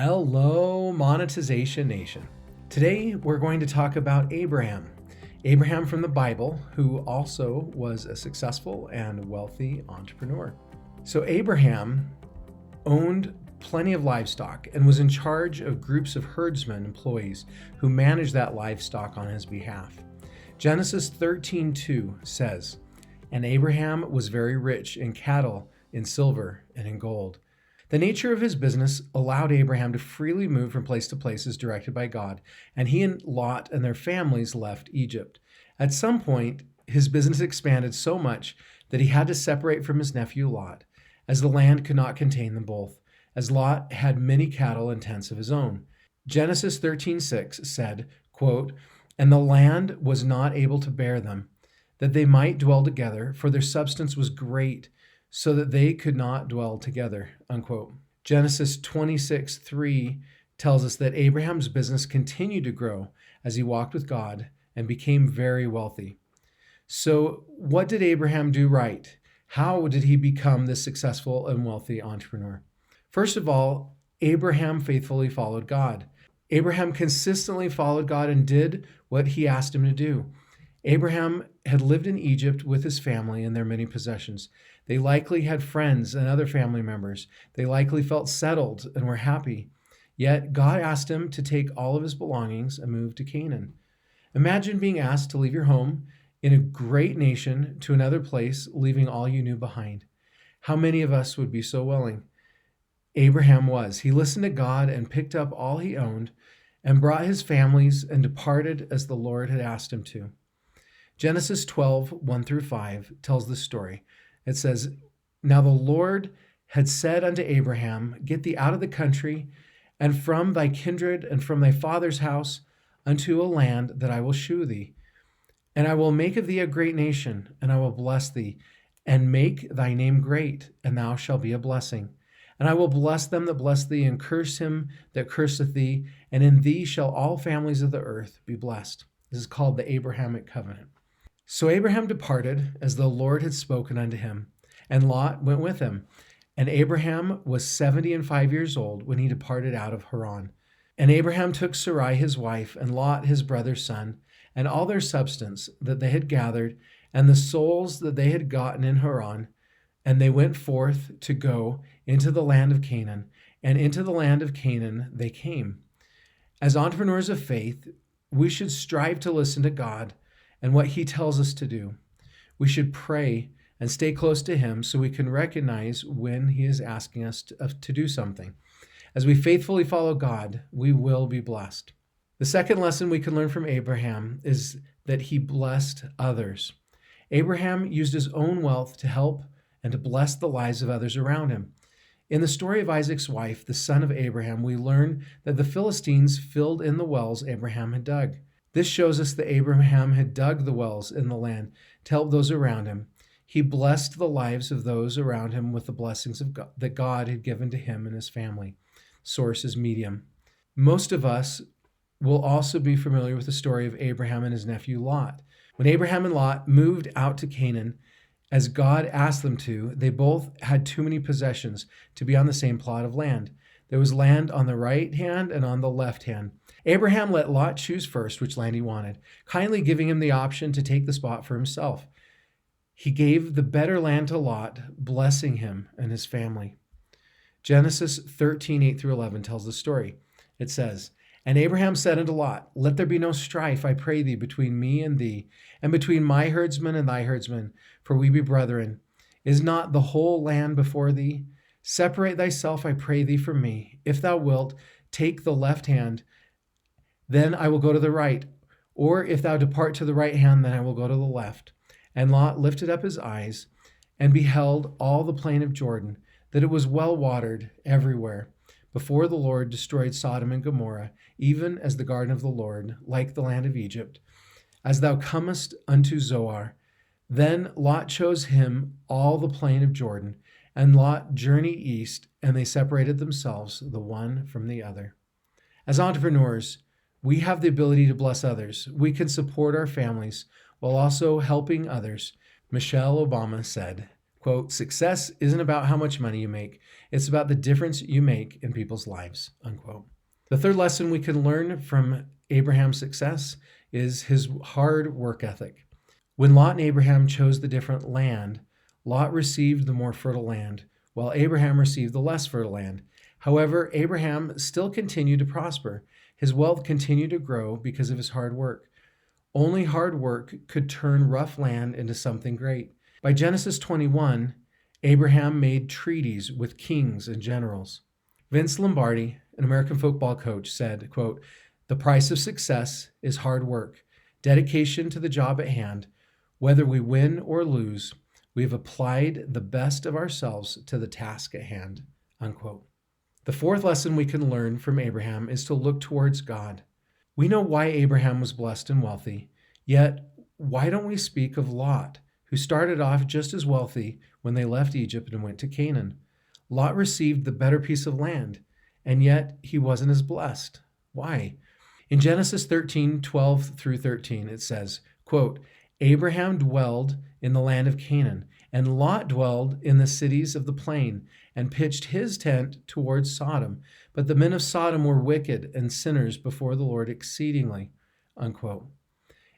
Hello, Monetization Nation. Today we're going to talk about Abraham. Abraham from the Bible, who also was a successful and wealthy entrepreneur. So Abraham owned plenty of livestock and was in charge of groups of herdsmen employees who managed that livestock on his behalf. Genesis 13:2 says, "And Abraham was very rich in cattle, in silver, and in gold." The nature of his business allowed Abraham to freely move from place to place as directed by God, and he and Lot and their families left Egypt. At some point, his business expanded so much that he had to separate from his nephew Lot, as the land could not contain them both, as Lot had many cattle and tents of his own. Genesis 13:6 said, quote, "And the land was not able to bear them, that they might dwell together, for their substance was great, so that they could not dwell together," unquote. Genesis 26:3 tells us that Abraham's business continued to grow as he walked with God and became very wealthy. So what did Abraham do right? How did he become this successful and wealthy entrepreneur? First of all, Abraham faithfully followed God. Abraham consistently followed God and did what he asked him to do. Abraham had lived in Egypt with his family and their many possessions. They likely had friends and other family members. They likely felt settled and were happy. Yet God asked him to take all of his belongings and move to Canaan. Imagine being asked to leave your home in a great nation to another place, leaving all you knew behind. How many of us would be so willing? Abraham was. He listened to God and picked up all he owned and brought his families and departed as the Lord had asked him to. Genesis 12:1-5 tells this story. It says, "Now the Lord had said unto Abraham, Get thee out of the country, and from thy kindred, and from thy father's house, unto a land that I will shew thee. And I will make of thee a great nation, and I will bless thee, and make thy name great, and thou shalt be a blessing. And I will bless them that bless thee, and curse him that curseth thee, and in thee shall all families of the earth be blessed." This is called the Abrahamic covenant. So Abraham departed as the Lord had spoken unto him, and Lot went with him. And Abraham was 75 years old when he departed out of Haran. And Abraham took Sarai his wife, and Lot his brother's son, and all their substance that they had gathered, and the souls that they had gotten in Haran, and they went forth to go into the land of Canaan, and into the land of Canaan they came. As entrepreneurs of faith, we should strive to listen to God and what he tells us to do. We should pray and stay close to him so we can recognize when he is asking us to do something. As we faithfully follow God, we will be blessed. The second lesson we can learn from Abraham is that he blessed others. Abraham used his own wealth to help and to bless the lives of others around him. In the story of Isaac's wife, the son of Abraham, we learn that the Philistines filled in the wells Abraham had dug. This shows us that Abraham had dug the wells in the land to help those around him. He blessed the lives of those around him with the blessings of God, that God had given to him and his family. Source is Medium. Most of us will also be familiar with the story of Abraham and his nephew Lot. When Abraham and Lot moved out to Canaan, as God asked them to, they both had too many possessions to be on the same plot of land. There was land on the right hand and on the left hand. Abraham let Lot choose first which land he wanted, kindly giving him the option to take the spot for himself. He gave the better land to Lot, blessing him and his family. Genesis 13:8-11 tells the story. It says, "And Abraham said unto Lot, Let there be no strife, I pray thee, between me and thee, and between my herdsmen and thy herdsmen, for we be brethren. Is not the whole land before thee? Separate thyself, I pray thee, from me. If thou wilt, take the left hand, then I will go to the right. Or if thou depart to the right hand, then I will go to the left. And Lot lifted up his eyes and beheld all the plain of Jordan, that it was well watered everywhere, before the Lord destroyed Sodom and Gomorrah, even as the garden of the Lord, like the land of Egypt, as thou comest unto Zoar. Then Lot chose him all the plain of Jordan, and Lot journeyed east, and they separated themselves the one from the other." As entrepreneurs, we have the ability to bless others. We can support our families while also helping others. Michelle Obama said, Quote, success isn't about how much money you make. It's about the difference you make in people's lives, unquote. The third lesson we can learn from Abraham's success is his hard work ethic. When Lot and Abraham chose the different land, Lot received the more fertile land, while Abraham received the less fertile land. However, Abraham still continued to prosper. His wealth continued to grow because of his hard work. Only hard work could turn rough land into something great. By Genesis 21, Abraham made treaties with kings and generals. Vince Lombardi, an American football coach, said, quote, the price of success is hard work, dedication to the job at hand. Whether we win or lose, we have applied the best of ourselves to the task at hand, unquote. The fourth lesson we can learn from Abraham is to look towards God. We know why Abraham was blessed and wealthy, yet why don't we speak of Lot, who started off just as wealthy when they left Egypt and went to Canaan? Lot received the better piece of land, and yet he wasn't as blessed. Why? In Genesis 13:12-13, it says, quote, Abraham dwelled in the land of Canaan, and Lot dwelled in the cities of the plain, and pitched his tent towards Sodom. But the men of Sodom were wicked and sinners before the Lord exceedingly, unquote.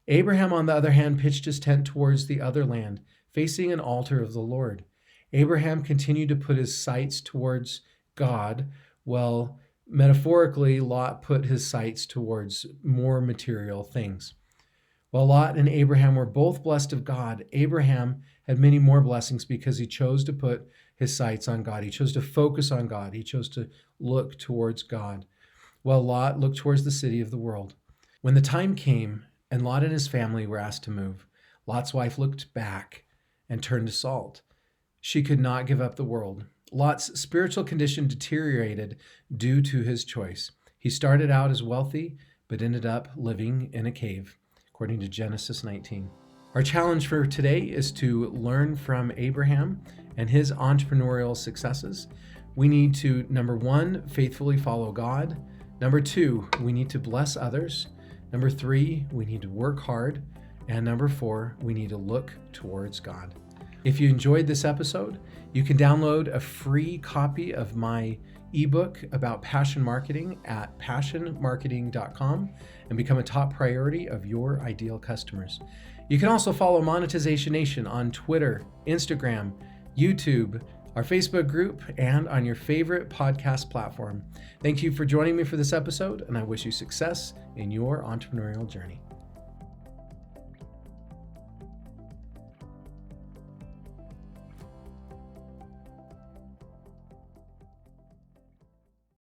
Abraham, on the other hand, pitched his tent towards the other land, facing an altar of the Lord. Abraham continued to put his sights towards God, while metaphorically, Lot put his sights towards more material things. While Lot and Abraham were both blessed of God, Abraham had many more blessings because he chose to put his sights on God. He chose to focus on God. He chose to look towards God, while Lot looked towards the city of the world. When the time came and Lot and his family were asked to move, Lot's wife looked back and turned to salt. She could not give up the world. Lot's spiritual condition deteriorated due to his choice. He started out as wealthy, but ended up living in a cave, according to Genesis 19. Our challenge for today is to learn from Abraham and his entrepreneurial successes. We need to, number one, faithfully follow God. Number two, we need to bless others. Number three, we need to work hard. And number four, we need to look towards God. If you enjoyed this episode, you can download a free copy of my ebook about passion marketing at passionmarketing.com and become a top priority of your ideal customers. You can also follow Monetization Nation on Twitter, Instagram, YouTube, our Facebook group, and on your favorite podcast platform. Thank you for joining me for this episode, and I wish you success in your entrepreneurial journey.